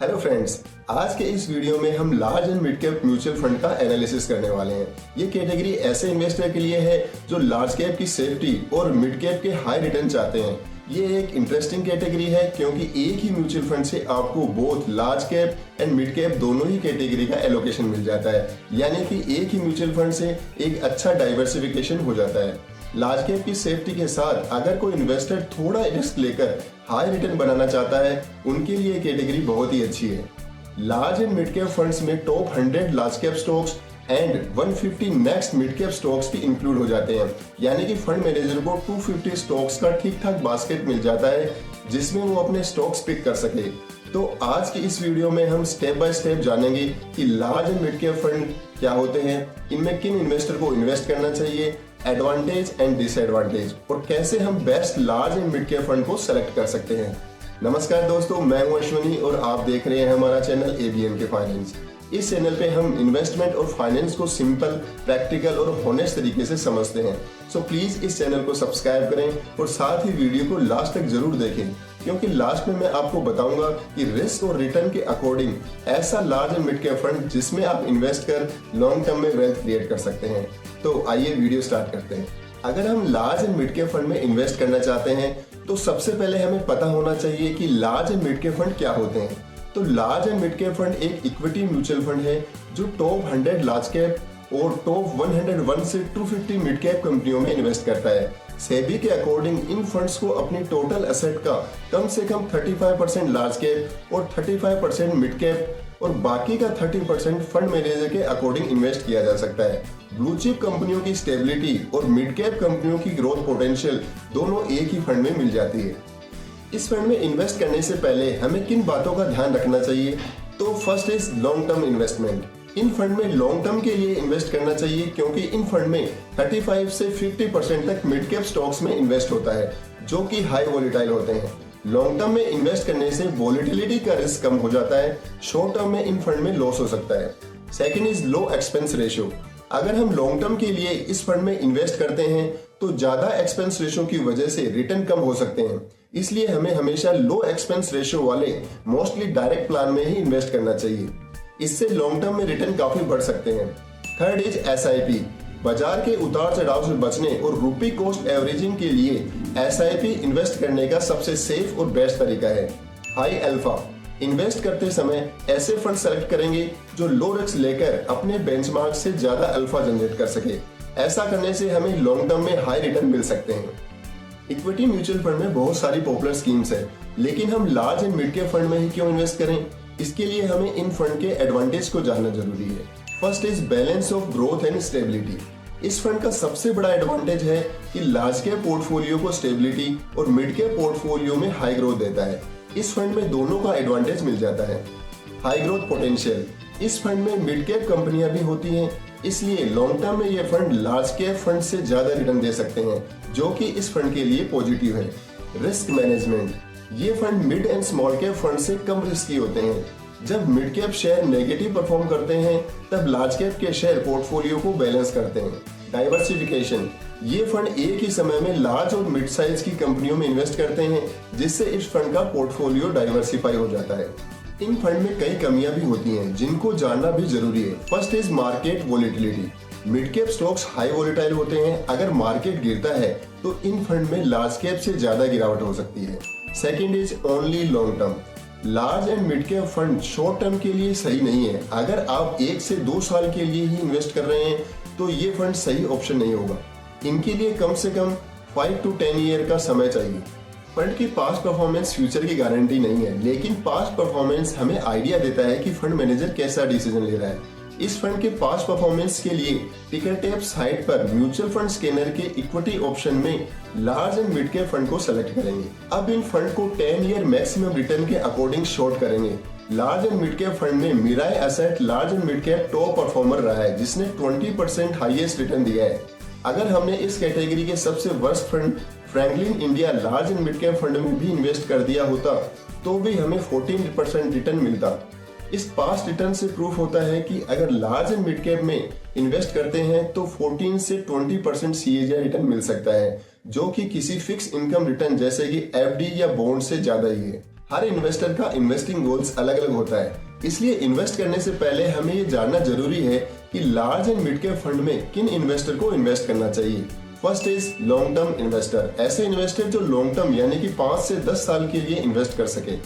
Hello friends, आज के इस वीडियो में हम large and mid cap mutual fund का एनालिसिस करने वाले हैं। ये कैटेगरी ऐसे इन्वेस्टर के लिए है जो लार्ज कैप की सेफ्टी और मिड कैप के हाई रिटर्न चाहते हैं। ये एक इंटरेस्टिंग कैटेगरी है क्योंकि एक ही म्यूचुअल फंड से आपको both large cap and mid cap दोनों ही कैटेगरी का एलोकेशन मिल जाता है, यानी कि एक ही म्यूचुअल फंड से एक अच्छा डाइवर्सिफिकेशन हो जाता है। लार्ज कैप की सेफ्टी के साथ अगर कोई इन्वेस्टर थोड़ा रिस्क लेकर हाई रिटर्न बनाना चाहता है, उनके लिए कैटेगरी बहुत ही अच्छी है। Large and mid cap funds में top 100 large cap stocks and 150 next mid cap stocks भी इंक्लूड हो जाते हैं, यानी कि फंड मैनेजर को 250 स्टॉक्स का ठीक ठाक बास्केट मिल जाता है जिसमें वो अपने स्टॉक्स पिक कर सके। तो आज की इस वीडियो में हम स्टेप बाय स्टेप जानेंगे कि large and mid cap fund क्या होते हैं, इनमें किन इन्वेस्टर को इन्वेस्ट करना चाहिए, एडवांटेज एंड डिसएडवांटेज, और कैसे हम best large and mid cap fund को सेलेक्ट कर सकते हैं। नमस्कार दोस्तों, मैं हूं अश्वनी और आप देख रहे हैं हमारा चैनल ABN के फाइनेंस। इस चैनल पे हम इन्वेस्टमेंट और फाइनेंस को सिंपल, प्रैक्टिकल और होनेस्ट तरीके से समझते हैं। सो प्लीज इस चैनल को सब्सक्राइब करें और साथ ही वीडियो को लास्ट तक जरूर देखें, क्योंकि लास्ट में मैं आपको बताऊंगा कि रिस्क और रिटर्न के अकॉर्डिंग ऐसा large and mid cap fund जिसमें आप इन्वेस्ट कर लॉन्ग टर्म में वेल्थ क्रिएट कर सकते हैं। तो आइए वीडियो स्टार्ट करते हैं। अगर हम large and mid cap fund में इन्वेस्ट करना चाहते हैं तो सबसे पहले हमें पता होना चाहिए कि large and mid cap fund क्या होते हैं। तो large and mid cap fund एक इक्विटी म्यूचुअल फंड है जो टॉप 100 लार्ज कैप और टॉप 101 से 250 मिड कैप कंपनियों में इन्वेस्ट करता है। सेबी के अकॉर्डिंग इन फंड्स को अपनी टोटल एसेट का कम से कम 35% लार्ज कैप और 35% मिड कैप और बाकी का 30% फंड मैनेजर के अकॉर्डिंग इन्वेस्ट किया जा सकता है। ब्लू चिप कंपनियों की स्टेबिलिटी और मिड कैप कंपनियों की ग्रोथ पोटेंशियल दोनों एक ही फंड में मिल जाती है। इस फंड में इन्वेस्ट करने से पहले हमें किन बातों का ध्यान रखना चाहिए? तो first is long term investment. In fund में लॉन्ग टर्म के लिए इन्वेस्ट करना चाहिए क्योंकि इन फंड में 35 से 50% तक मिड कैप स्टॉक्स में इन्वेस्ट होता है जो कि हाई वोलेटाइल होते हैं। लॉन्ग टर्म में इन्वेस्ट करने से वोलेटिलिटी का रिस्क कम हो जाता है, शॉर्ट टर्म में इन फंड में लॉस हो सकता है। Second is low expense ratio. अगर हम लॉन्ग टर्म के लिए इस फंड में इन्वेस्ट करते हैं तो ज्यादा एक्सपेंस रेशियो की वजह से रिटर्न कम हो सकते हैं, इसलिए हमें हमेशा लो एक्सपेंस रेशियो वाले मोस्टली डायरेक्ट प्लान में ही इन्वेस्ट करना चाहिए। इससे लॉन्ग टर्म में रिटर्न काफी बढ़ सकते हैं। Third is SIP। बाजार के उतार चढ़ाव से बचने और रुपी कॉस्ट एवरेजिंग के लिए SIP इन्वेस्ट करने का सबसे सेफ और बेस्ट तरीका है। High alpha. इन्वेस्ट करते समय ऐसे फंड सेलेक्ट करेंगे जो लो रिस्क लेकर अपने बेंचमार्क से ज्यादा अल्फा जनरेट कर सके। ऐसा करने से हमें लॉन्ग टर्म में हाई रिटर्न मिल सकते हैं। इक्विटी म्यूचुअल फंड में बहुत सारी पॉपुलर स्कीम्स है, लेकिन हम large and mid cap fund में ही क्यों इन्वेस्ट करें? इसके लिए हमें इन फंड के एडवांटेज को जानना जरूरी है। First is balance of growth and stability. इस फंड का सबसे बड़ा एडवांटेज है कि लार्ज कैप पोर्टफोलियो को स्टेबिलिटी और मिड कैप पोर्टफोलियो में हाई ग्रोथ देता है। इस फंड में दोनों का एडवांटेज मिल जाता है। High growth potential. इस फंड में मिड कैप कंपनियां भी होती हैं, इसलिए लॉन्ग टर्म में ये फंड लार्ज कैप फंड से ज्यादा रिटर्न दे सकते हैं, जो कि इस फंड के लिए पॉजिटिव है। Risk management. ये fund mid and small cap fund से कम रिस्की होते हैं। जब mid cap share negative perform करते हैं तब लार्ज कैप के शेयर पोर्टफोलियो को बैलेंस करते हैं। डाइवर्सिफिकेशन। ये फंड एक ही समय में लार्ज और मिड साइज की कंपनियों में इन्वेस्ट करते हैं, जिससे इस फंड का पोर्टफोलियो डाइवर्सिफाई हो जाता है। इन फंड में कई कमियां भी होती हैं जिनको जानना भी जरूरी है। First is market volatility. Mid cap stocks high volatile होते हैं। अगर मार्केट गिरता है तो इन फंड में लार्ज कैप से ज्यादा गिरावट हो सकती है। Second is only long term. Large and mid cap fund short term के लिए सही नहीं है। अगर आप 1 से 2 साल के लिए ही इन्वेस्ट कर रहे हैं तो ये फंड सही ऑप्शन नहीं होगा। इनके लिए कम से कम 5 to 10 ईयर का समय चाहिए। फंड की पास्ट परफॉर्मेंस फ्यूचर की गारंटी नहीं है, लेकिन पास्ट परफॉर्मेंस हमें आइडिया देता है कि फंड मैनेजर कैसा डिसीजन ले रहा है। इस फंड के पास्ट परफॉर्मेंस के लिए टिकर टैप साइट पर म्यूचुअल फंड स्कैनर के इक्विटी ऑप्शन में large and mid cap fund को सेलेक्ट करेंगे। अब इन फंड को 10 ईयर मैक्सिमम रिटर्न के अकॉर्डिंग शॉर्ट करेंगे। Large and mid cap fund में Mirae asset large and mid cap top performer रहा है, जिसने 20% हाईएस्ट रिटर्न दिया है। अगर हमने इस कैटेगरी के सबसे worst fund Franklin India large and mid cap fund में भी इन्वेस्ट कर दिया होता तो भी हमें 14% रिटर्न मिलता। इस पास्ट रिटर्न से प्रूफ होता है कि अगर लार्ज एंड मिड कैप में इन्वेस्ट करते हैं तो 14 से 20% CAGR रिटर्न मिल सकता है, जो कि किसी फिक्स इनकम रिटर्न जैसे कि FD या बॉन्ड से ज्यादा ही है। हर इन्वेस्टर का इन्वेस्टिंग गोल्स अलग अलग होता है, इसलिए इन्वेस्ट करने से पहले हमें ये जानना जरूरी है कि large and mid cap fund में किन इन्वेस्टर को इन्वेस्ट करना चाहिए। First is long term investor, ऐसे इन्वेस्टर जो लॉन्ग टर्म यानी कि 5 से 10 साल के लिए इन्वेस्ट कर सके।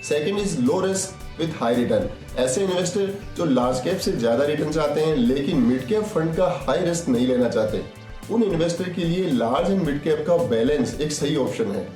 Second is low risk with high return, ऐसे इन्वेस्टर जो लार्ज कैप से ज्यादा रिटर्न चाहते हैं लेकिन मिड कैप फंड का हाई रिस्क नहीं लेना चाहते। उन इन्वेस्टर के लिए लार्ज एंड मिड कैप का बैलेंस एक सही ऑप्शन है।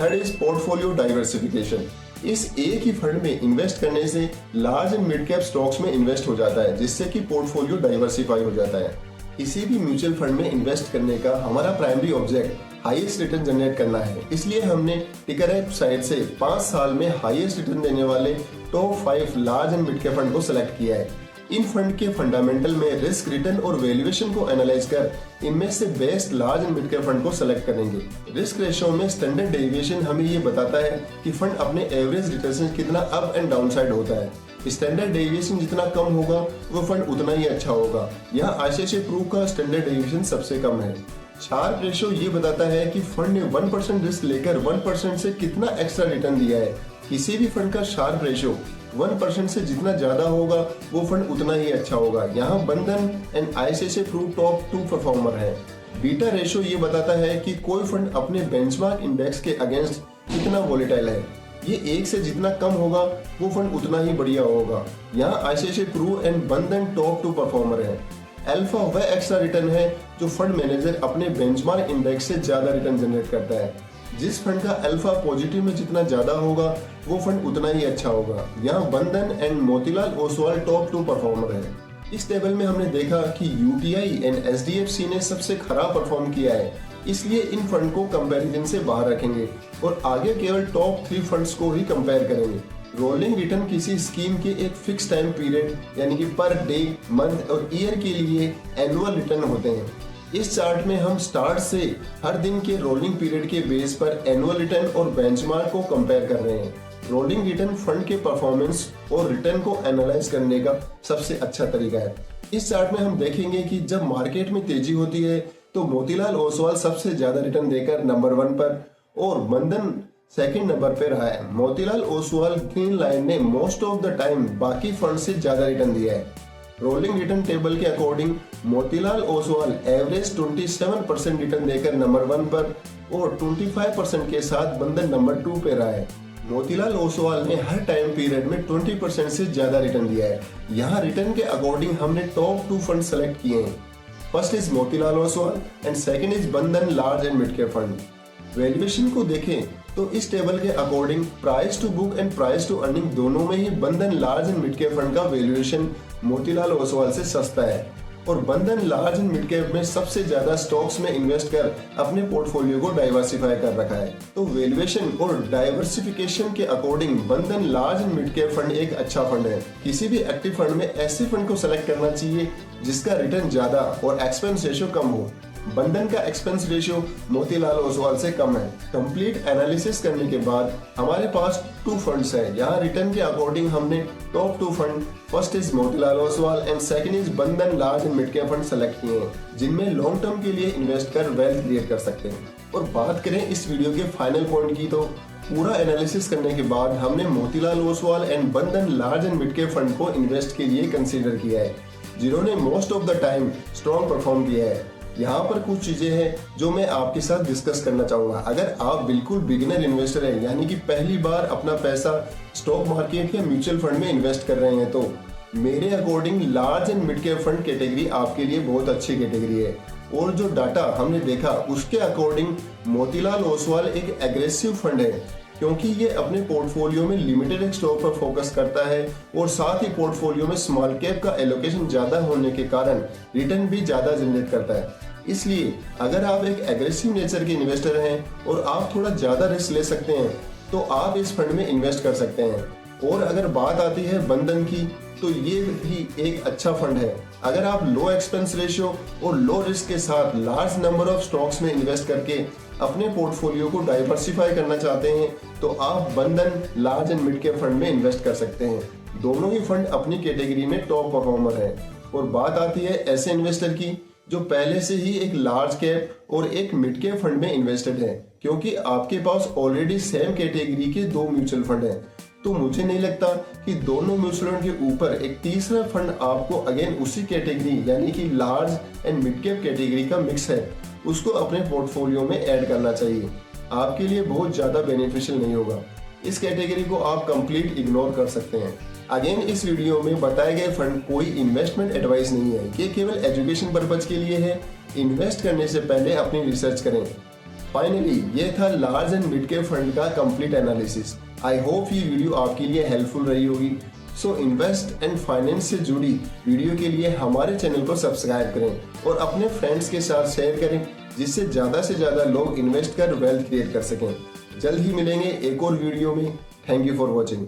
थर्ड इज पोर्टफोलियो डाइवर्सिफिकेशन, इस एक ही फंड में इन्वेस्ट करने से large and mid cap stocks में इन्वेस्ट हो जाता है, जिससे कि पोर्टफोलियो डाइवर्सिफाई हो जाता है। किसी भी म्यूचुअल फंड में इन्वेस्ट करने का हमारा primary object highest return generate करना है, इसलिए हमने टिकरएप साइट से 5 साल में हाईएस्ट रिटर्न देने वाले top 5 large and mid cap fund को सिलेक्ट किया है। इन फंड के फंडामेंटल में रिस्क, रिटर्न और वैल्यूएशन को एनालाइज कर इनमें से best large and mid cap fund को सेलेक्ट करेंगे। रिस्क रेशियो में स्टैंडर्ड डेविएशन हमें ये बताता है कि फंड अपने एवरेज रिटर्न से कितना अप एंड डाउन साइड होता है। स्टैंडर्ड डेविएशन जितना कम होगा वो फंड उतना ही अच्छा होगा। यहाँ आईसीआईसीआई प्रू का स्टैंडर्ड डेविएशन सबसे कम है। शार्प रेशियो ये बताता है कि फंड ने 1% रिस्क लेकर 1% से कितना एक्स्ट्रा रिटर्न दिया है। किसी भी फंड का शार्प रेशियो 1% से जितना ज्यादा होगा वो फंड उतना ही अच्छा होगा। यहाँ Bandhan and ICICI Pru top 2 performer है। बीटा रेशियो ये बताता है कि कोई फंड अपने बेंचमार्क इंडेक्स के अगेंस्ट कितना वोलेटाइल है। ये 1 से जितना कम होगा वो फंड उतना ही बढ़िया होगा। यहाँ आईसीआईसीआई प्रू एंड बंधन टॉप 2 परफॉर्मर है। अल्फा वह एक्स्ट्रा रिटर्न है जो फंड मैनेजर अपने बेंचमार्क इंडेक्स से ज्यादा रिटर्न जनरेट करता है। जिस फंड का अल्फा पॉजिटिव में जितना ज्यादा होगा वो फंड उतना ही अच्छा होगा। यहाँ Bandhan and Motilal Oswal top 2 performer है। इस टेबल में हमने देखा कि यूटीआई एंड एचडीएफसी ने सबसे खराब परफॉर्म किया है, इसलिए इन फंड को कंपैरिजन से बाहर रखेंगे और आगे केवल टॉप 3 फंड्स को ही कंपेयर करेंगे। रोलिंग रिटर्न किसी स्कीम के एक फिक्स टाइम पीरियड यानी कि पर डे, मंथ और ईयर के लिए एनुअल रिटर्न होते हैं। इस चार्ट में हम स्टार्ट से हर दिन के रोलिंग पीरियड के बेस पर एनुअल रिटर्न और बेंचमार्क को कंपेयर कर रहे हैं। रोलिंग रिटर्न फंड के परफॉर्मेंस और रिटर्न को एनालाइज करने का सबसे अच्छा तरीका है। इस चार्ट में हम देखेंगे कि जब मार्केट में तेजी होती है तो मोतीलाल ओसवाल सबसे ज्यादा रिटर्न देकर नंबर 1 पर और बंधन सेकंड नंबर पे रहा है। मोतीलाल ओसवाल ग्रीन लाइन ने मोस्ट ऑफ द टाइम बाकी फंड से ज्यादा रिटर्न दिया है। रोलिंग रिटर्न टेबल के according Motilal Oswal average 27% return देकर नंबर 1 पर और 25% के साथ बंधन नंबर 2 पे रहा है। मोतीलाल ओसवाल ने हर टाइम पीरियड में 20% से ज्यादा रिटर्न दिया है। यहाँ रिटर्न के अकॉर्डिंग हमने टॉप 2 फंड सेलेक्ट किए हैं। First is Motilal Oswal and second is Bandhan large and mid cap fund. Valuation को देखें तो इस टेबल के according price to book and price to earning दोनों में ही Bandhan large and mid cap fund का वैल्यूएशन मोतीलाल ओसवाल से सस्ता है और बंधन लार्ज एंड मिड कैप में सबसे ज्यादा स्टॉक्स में इन्वेस्ट कर अपने पोर्टफोलियो को डाइवर्सिफाई कर रखा है। तो वैल्यूएशन और डाइवर्सिफिकेशन के अकॉर्डिंग बंधन large and mid cap fund एक अच्छा फंड है। किसी भी एक्टिव फंड में ऐसे फंड को सेलेक्ट करना चाहिए जिसका रिटर्न ज्यादा और एक्सपेंस रेशियो कम हो। बंधन का एक्सपेंस रेशियो मोतीलाल ओसवाल से कम है। कंप्लीट एनालिसिस करने के बाद हमारे पास 2 फंड्स हैं। यहाँ रिटर्न के अकॉर्डिंग हमने top 2 fund first is Motilal Oswal and second is Bandhan large and mid cap fund select किए हैं, जिनमें लॉन्ग टर्म के लिए इन्वेस्ट कर वेल्थ क्रिएट कर सकते हैं। और बात करें इस वीडियो के फाइनल पॉइंट की तो पूरा एनालिसिस करने के बाद हमने मोतीलाल ओसवाल एंड बंधन large and mid cap fund को इन्वेस्ट के लिए कंसीडर किया है, जिन्होंने most of the time strong perform किया है। यहाँ पर कुछ चीजें हैं जो मैं आपके साथ डिस्कस करना चाहूंगा। अगर आप बिल्कुल बिगिनर इन्वेस्टर हैं यानी कि पहली बार अपना पैसा स्टॉक मार्केट या म्यूचुअल फंड में इन्वेस्ट कर रहे हैं तो मेरे according large and mid cap fund category आपके लिए बहुत अच्छी कैटेगरी है। और जो डाटा हमने देखा उसके अकॉर्डिंग मोतीलाल ओसवाल एक एग्रेसिव फंड है, क्योंकि ये अपने पोर्टफोलियो में लिमिटेड स्टॉक पर फोकस करता है और साथ ही पोर्टफोलियो में स्मॉल कैप का एलोकेशन ज्यादा होने के कारण रिटर्न भी ज्यादा जनरेट करता है। इसलिए अगर आप एक एग्रेसिव नेचर के इन्वेस्टर हैं और आप थोड़ा ज्यादा रिस्क ले सकते हैं तो आप इस फंड में इन्वेस्ट कर सकते हैं। और अगर बात आती है बंधन की तो ये भी एक अच्छा फंड है। अगर आप लो एक्सपेंस रेशियो और लो रिस्क के साथ लार्ज नंबर ऑफ स्टॉक्स में इन्वेस्ट करके अपने पोर्टफोलियो को डाइवर्सिफाई करना चाहते हैं तो आप बंधन large and mid cap fund में इन्वेस्ट कर सकते हैं। दोनों ही फंड अपनी कैटेगरी में टॉप परफॉर्मर है। और बात आती है ऐसे इन्वेस्टर की जो पहले से ही एक लार्ज कैप और एक मिड कैप फंड में इन्वेस्टेड है, क्योंकि आपके पास ऑलरेडी सेम कैटेगरी के 2 म्यूचुअल फंड हैं। तो मुझे नहीं लगता कि दोनों म्यूचुअल फंड के ऊपर एक तीसरा फंड आपको अगेन उसी कैटेगरी यानी कि large and mid cap category का मिक्स है उसको अपने पोर्टफोलियो में ऐड करना चाहिए। आपके लिए बहुत ज़्यादा बेनिफिशियल नहीं होगा। इस कैटेगरी को आप कंप्लीट इग्नोर कर सकते हैं। अगेन इस वीडियो में बताए गए फंड कोई इन्वेस्टमेंट एडवाइस नहीं है, ये केवल एजुकेशन पर्पज के लिए है। इन्वेस्ट करने से पहले अपनी रिसर्च करें। फाइनली ये था large and mid cap fund का कंप्लीट एनालिसिस। आई होप ये वीडियो आपके लिए हेल्पफुल रही होगी। सो इन्वेस्ट एंड फाइनेंस से जुड़ी वीडियो के लिए हमारे चैनल को सब्सक्राइब करें और अपने फ्रेंड्स के साथ शेयर करें, जिससे ज़्यादा से ज़्यादा लोग इन्वेस्ट कर वेल्थ क्रिएट कर सकें। जल्द ही मिलेंगे एक और वीडियो में। Thank you for watching.